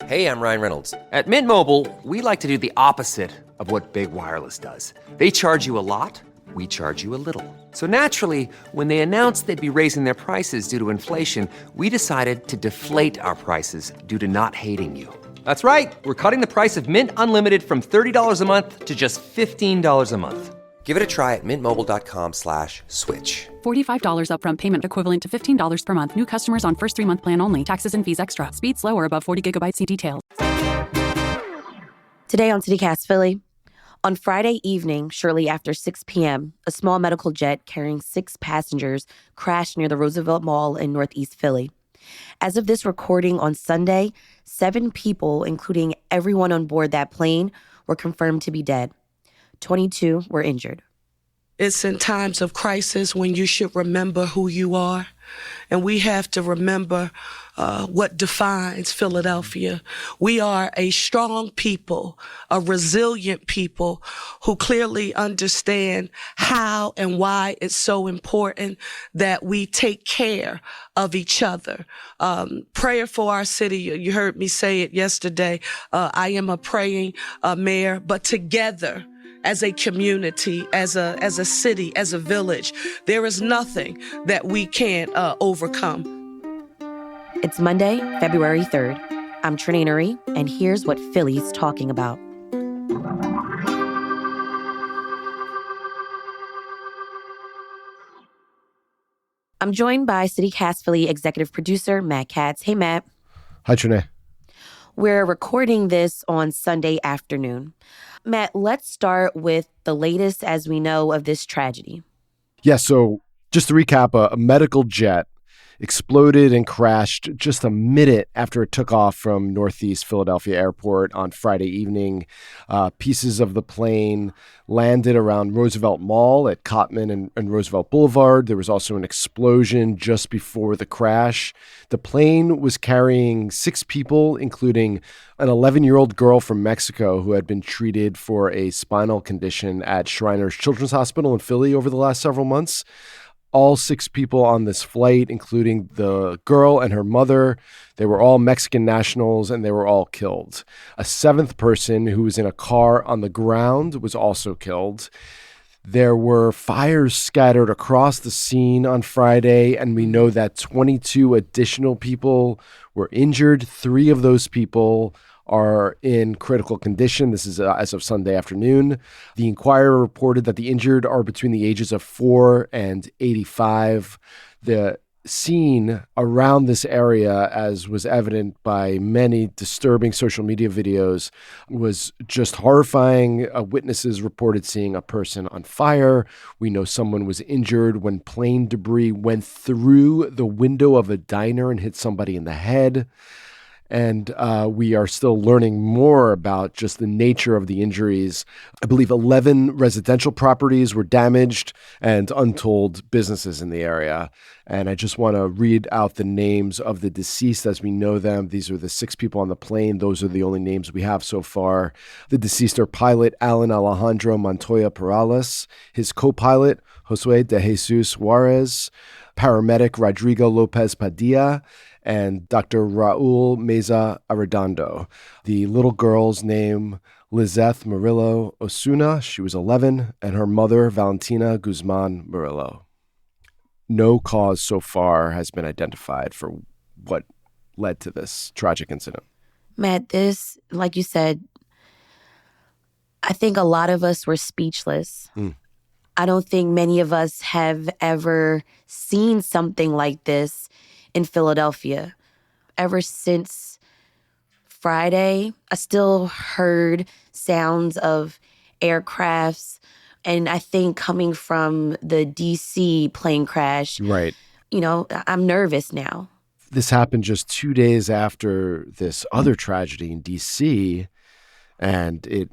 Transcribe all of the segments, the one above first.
Hey, I'm Ryan Reynolds. At Mint Mobile, we like to do the opposite of what Big Wireless does. They charge you a lot, we charge you a little. So naturally, when they announced they'd be raising their prices due to inflation, we decided to deflate our prices due to not hating you. That's right. We're cutting the price of Mint Unlimited from $30 a month to just $15 a month. Give it a try at mintmobile.com/switch. $45 upfront payment equivalent to $15 per month. New customers on first 3-month plan only. Taxes and fees extra. Speed slower above 40 gigabytes. See details. Today on CityCast Philly, on Friday evening, shortly after 6 p.m., a small medical jet carrying 6 passengers crashed near the Roosevelt Mall in Northeast Philly. As of this recording on Sunday, 7 people, including everyone on board that plane, were confirmed to be dead. 22 were injured. It's in times of crisis when you should remember who you are. And we have to remember what defines Philadelphia. We are a strong people, a resilient people who clearly understand how and why it's so important that we take care of each other. Prayer for our city. You heard me say it yesterday. I am a praying mayor, but together, as a community, as a city, as a village, there is nothing that we can't overcome. It's Monday, February 3rd. I'm Trenae Nuri, and here's what Philly's talking about. I'm joined by CityCast Philly executive producer Matt Katz. Hey, Matt. Hi, Trenae. We're recording this on Sunday afternoon. Matt, let's start with the latest as we know of this tragedy. Yeah, so just to recap, a medical jet exploded and crashed just a minute after it took off from Northeast Philadelphia Airport on Friday evening. Pieces of the plane landed around Roosevelt Mall at Cottman and Roosevelt Boulevard. There was also an explosion just before the crash. The plane was carrying 6 people, including an 11-year-old girl from Mexico who had been treated for a spinal condition at Shriners Children's Hospital in Philly over the last several months. All 6 people on this flight, including the girl and her mother, they were all Mexican nationals and they were all killed. A 7th person who was in a car on the ground was also killed. There were fires scattered across the scene on Friday, and we know that 22 additional people were injured. 3 of those people are in critical condition. This is as of Sunday afternoon. The Inquirer reported that the injured are between the ages of 4 and 85. The scene around this area, as was evident by many disturbing social media videos, was just horrifying. Witnesses reported seeing a person on fire. We know someone was injured when plane debris went through the window of a diner and hit somebody in the head. And we are still learning more about just the nature of the injuries. I believe 11 residential properties were damaged and untold businesses in the area. And I just want to read out the names of the deceased as we know them. These are the 6 people on the plane. Those are the only names we have so far. The deceased are pilot Alan Alejandro Montoya Perales, his co-pilot Josue de Jesus Juarez, paramedic Rodrigo Lopez Padilla, and Dr. Raul Meza Arredondo. The little girl's name, Lizeth Murillo Osuna. She was 11, and her mother, Valentina Guzman Murillo. No cause so far has been identified for what led to this tragic incident. Matt, this, like you said, I think a lot of us were speechless. I don't think many of us have ever seen something like this in Philadelphia. Ever since Friday, I still heard sounds of aircrafts. And I think coming from the D.C. plane crash, Right. You know, I'm nervous now. This happened just 2 days after this other tragedy in D.C., and it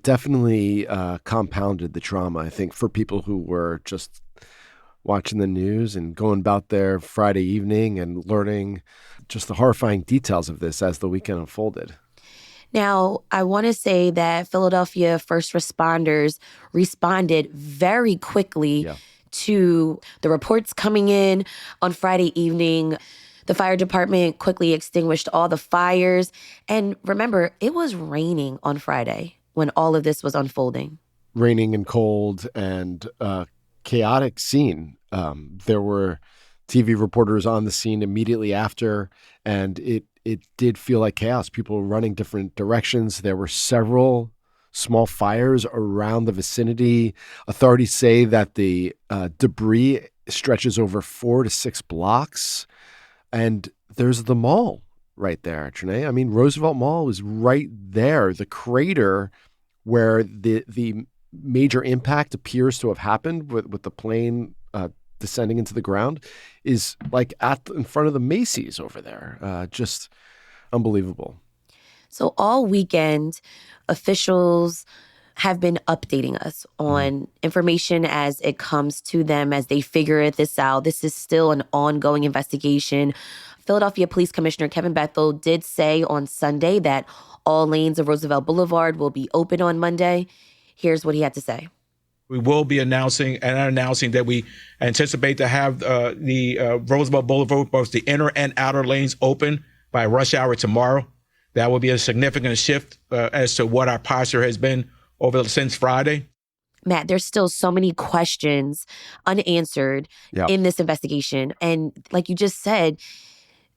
definitely compounded the trauma, I think, for people who were just watching the news and going about their Friday evening and learning just the horrifying details of this as the weekend unfolded. Now, I want to say that Philadelphia first responders responded very quickly to the reports coming in on Friday evening. The fire department quickly extinguished all the fires. And remember, it was raining on Friday when all of this was unfolding. Raining and cold and chaotic scene. There were TV reporters on the scene immediately after, and it did feel like chaos. People were running different directions. There were several small fires around the vicinity. Authorities say that the debris stretches over 4 to 6 blocks. And there's the mall right there, Trenae. I mean, Roosevelt Mall is right there. The crater where the major impact appears to have happened with the plane descending into the ground is like in front of the Macy's over there. Just unbelievable. So all weekend, officials have been updating us on information as it comes to them, as they figure this out. This is still an ongoing investigation. Philadelphia Police Commissioner Kevin Bethel did say on Sunday that all lanes of Roosevelt Boulevard will be open on Monday. Here's what he had to say. We will be announcing that we anticipate to have the Roosevelt Boulevard, both the inner and outer lanes, open by rush hour tomorrow. That will be a significant shift as to what our posture has been since Friday. Matt, there's still so many questions unanswered in this investigation. And like you just said,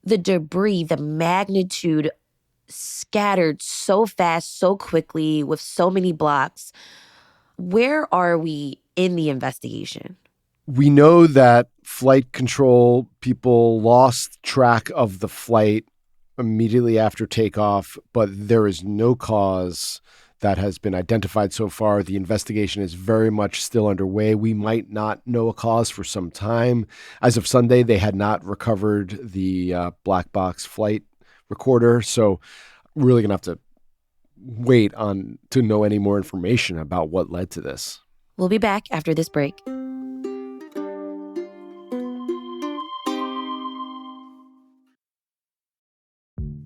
the debris, the magnitude scattered so fast, so quickly, with so many blocks. Where are we in the investigation? We know that flight control people lost track of the flight immediately after takeoff, but there is no cause that has been identified so far. The investigation is very much still underway. We might not know a cause for some time. As of Sunday, they had not recovered the black box flight recorder. So we're really going to have to wait to know any more information about what led to this. We'll be back after this break.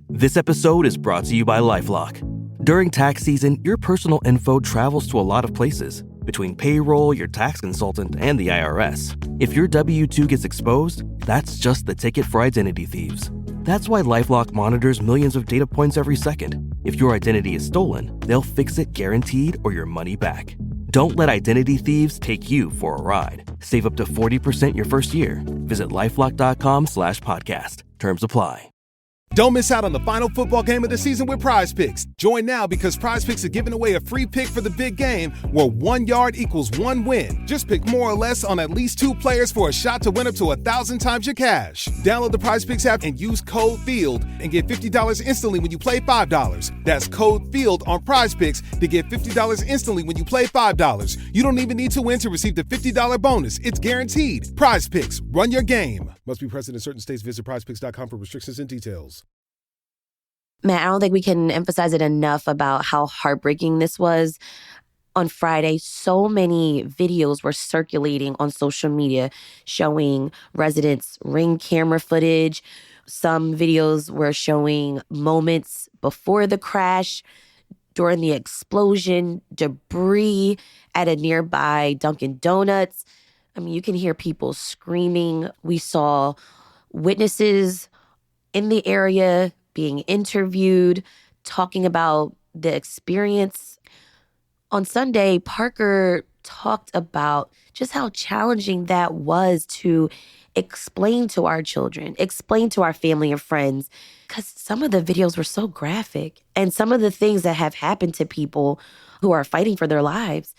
This episode is brought to you by LifeLock. During tax season, your personal info travels to a lot of places. Between payroll, your tax consultant, and the IRS. If your W-2 gets exposed, that's just the ticket for identity thieves. That's why LifeLock monitors millions of data points every second. If your identity is stolen, they'll fix it guaranteed or your money back. Don't let identity thieves take you for a ride. Save up to 40% your first year. Visit LifeLock.com/podcast. Terms apply. Don't miss out on the final football game of the season with Prize Picks. Join now because Prize Picks are giving away a free pick for the big game where 1 yard equals 1 win. Just pick more or less on at least 2 players for a shot to win up to 1,000 times your cash. Download the Prize Picks app and use code FIELD and get $50 instantly when you play $5. That's code FIELD on Prize Picks to get $50 instantly when you play $5. You don't even need to win to receive the $50 bonus. It's guaranteed. Prize Picks. Run your game. Must be present in certain states. Visit prizepicks.com for restrictions and details. Matt, I don't think we can emphasize it enough about how heartbreaking this was. On Friday, so many videos were circulating on social media showing residents' Ring camera footage. Some videos were showing moments before the crash, during the explosion, debris at a nearby Dunkin' Donuts. I mean, you can hear people screaming. We saw witnesses in the area being interviewed, talking about the experience. On Sunday, Parker talked about just how challenging that was to explain to our children, explain to our family and friends, because some of the videos were so graphic. And some of the things that have happened to people who are fighting for their lives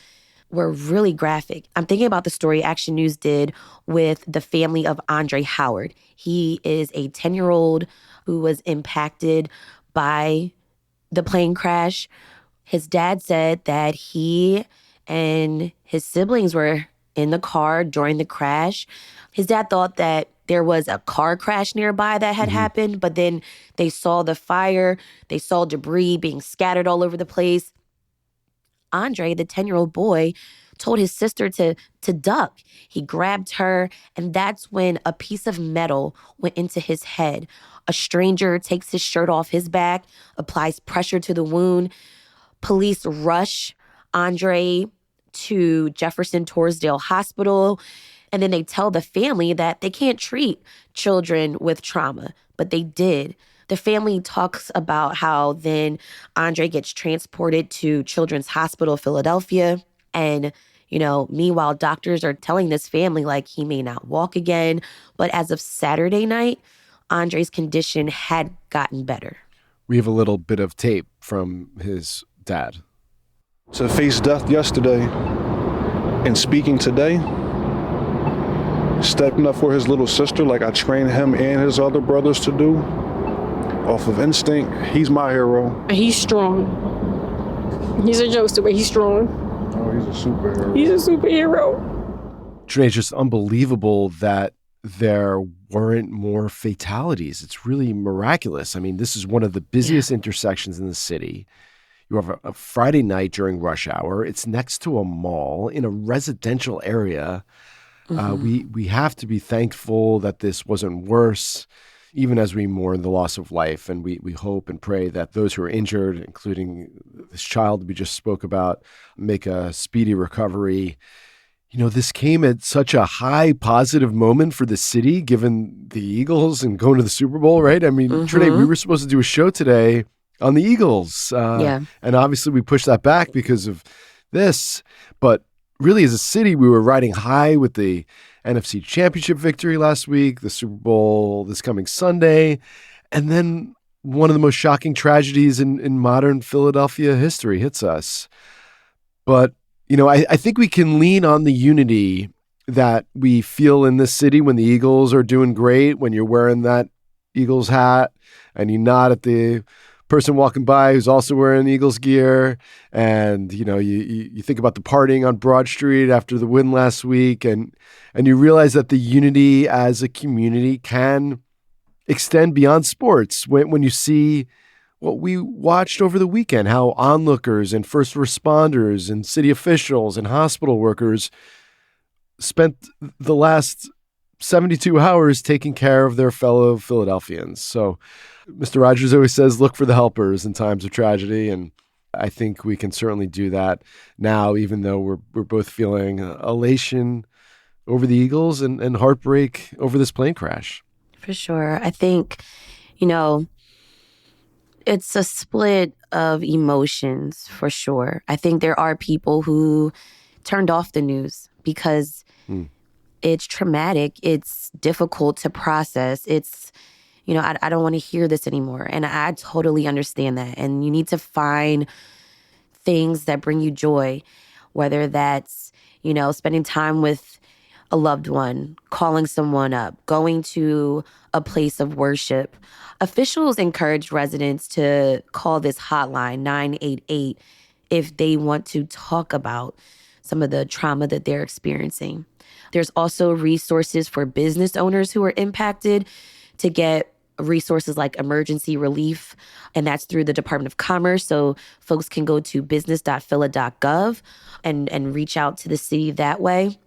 were really graphic. I'm thinking about the story Action News did with the family of Andre Howard. He is a 10-year-old who was impacted by the plane crash. His dad said that he and his siblings were in the car during the crash. His dad thought that there was a car crash nearby that had happened, but then they saw the fire, they saw debris being scattered all over the place. Andre, the 10-year-old boy, told his sister to duck. He grabbed her, and that's when a piece of metal went into his head. A stranger takes his shirt off his back, applies pressure to the wound. Police rush Andre to Jefferson Torresdale Hospital. And then they tell the family that they can't treat children with trauma, but they did. The family talks about how then Andre gets transported to Children's Hospital Philadelphia. And, meanwhile, doctors are telling this family, like, he may not walk again. But as of Saturday night, Andre's condition had gotten better. We have a little bit of tape from his dad. To face death yesterday and speaking today, stepping up for his little sister like I trained him and his other brothers to do, off of instinct, he's my hero. He's strong. He's a jokester, but he's strong. Oh, he's a superhero. He's a superhero. Trenae, it's just unbelievable that there weren't more fatalities. It's really miraculous. I mean, this is one of the busiest intersections in the city. You have a Friday night during rush hour. It's next to a mall in a residential area. We have to be thankful that this wasn't worse, even as we mourn the loss of life. And we hope and pray that those who are injured, including this child we just spoke about, make a speedy recovery. This came at such a high positive moment for the city, given the Eagles and going to the Super Bowl, right? I mean, Trenae, we were supposed to do a show today on the Eagles. And obviously we pushed that back because of this. But really, as a city, we were riding high with the NFC Championship victory last week, the Super Bowl this coming Sunday, and then one of the most shocking tragedies in modern Philadelphia history hits us. But, I think we can lean on the unity that we feel in this city when the Eagles are doing great, when you're wearing that Eagles hat and you nod at the person walking by who's also wearing Eagles gear. And, you think about the partying on Broad Street after the win last week, and you realize that the unity as a community can extend beyond sports. When you see what we watched over the weekend, how onlookers and first responders and city officials and hospital workers spent the last 72 hours taking care of their fellow Philadelphians. So Mr. Rogers always says, look for the helpers in times of tragedy. And I think we can certainly do that now, even though we're both feeling elation over the Eagles and heartbreak over this plane crash. For sure. I think, it's a split of emotions, for sure. I think there are people who turned off the news because it's traumatic. It's difficult to process. It's, I don't want to hear this anymore. And I totally understand that. And you need to find things that bring you joy, whether that's, spending time with a loved one, calling someone up, going to a place of worship. Officials encourage residents to call this hotline, 988, if they want to talk about some of the trauma that they're experiencing. There's also resources for business owners who are impacted to get resources like emergency relief, and that's through the Department of Commerce. So folks can go to business.phila.gov and reach out to the city that way.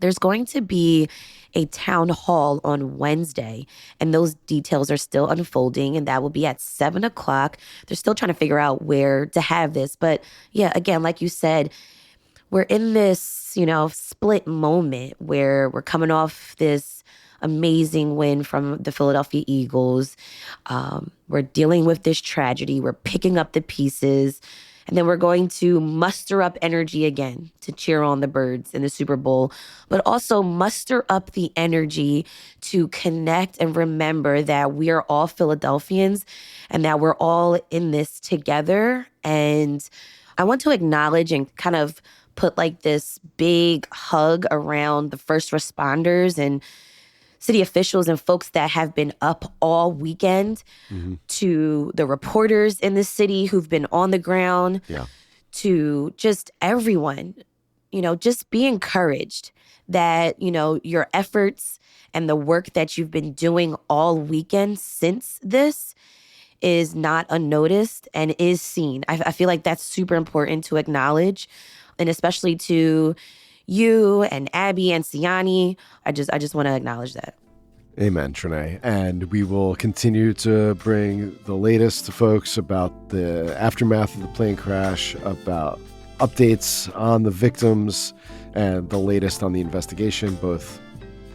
There's going to be a town hall on Wednesday, and those details are still unfolding, and that will be at 7 o'clock. They're still trying to figure out where to have this. But yeah, again, like you said, we're in this, split moment where we're coming off this amazing win from the Philadelphia Eagles. We're dealing with this tragedy. We're picking up the pieces. And then we're going to muster up energy again to cheer on the Birds in the Super Bowl, but also muster up the energy to connect and remember that we are all Philadelphians and that we're all in this together. And I want to acknowledge and kind of put like this big hug around the first responders and city officials and folks that have been up all weekend, to the reporters in the city who've been on the ground, to just everyone, just be encouraged that, your efforts and the work that you've been doing all weekend since this is not unnoticed and is seen. I feel like that's super important to acknowledge, and especially to you and Abby and Siani. I just want to acknowledge that. Amen, Trenae. And we will continue to bring the latest to folks about the aftermath of the plane crash, about updates on the victims and the latest on the investigation, both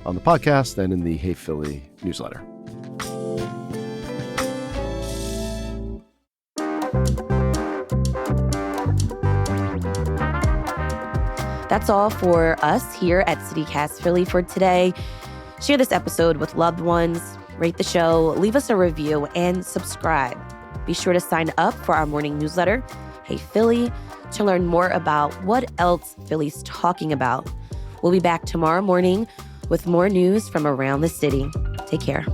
on the podcast and in the Hey Philly newsletter. That's all for us here at CityCast Philly for today. Share this episode with loved ones, rate the show, leave us a review, and subscribe. Be sure to sign up for our morning newsletter, Hey Philly, to learn more about what else Philly's talking about. We'll be back tomorrow morning with more news from around the city. Take care.